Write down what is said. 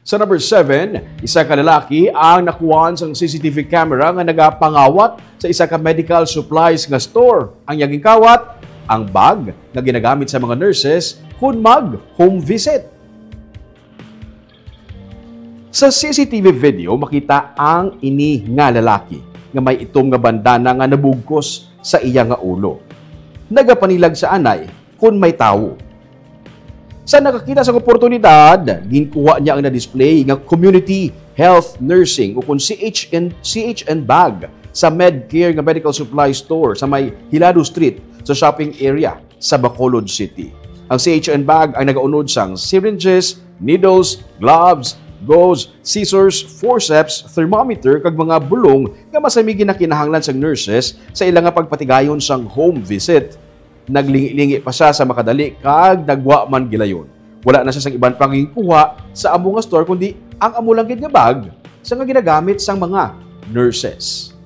Sa number 7, isa ka lalaki ang nakuhaan sa CCTV camera nga nagapangawat sa isa ka medical supplies nga store. Ang yaging kawat, ang bag nga ginagamit sa mga nurses kung mag-home visit. Sa CCTV video, makita ang ini nga lalaki nga may itom nga bandana nga nabugkos sa iya nga ulo. Nagapanilag sa anay kung may tawo. Sa nakakita sa oportunidad, ginkuha niya ang na-display ng Community Health Nursing o kung CHN bag sa Medcare nga medical supply store sa may Hilado Street sa shopping area sa Bacolod City. Ang CHN bag ay nagaunod sang syringes, needles, gloves, gauze, scissors, forceps, thermometer kag mga bulong nga masamigi na kinahanglan sang nurses sa ilang nga pagpatigayon sang home visit. Naglingi-lingi pa siya sa makadali kag nagwa man gilayon. Wala na siya sang iban pang kuha sa amo nga store kundi ang amo lang gid nga bag sa nga ginagamit sang mga nurses.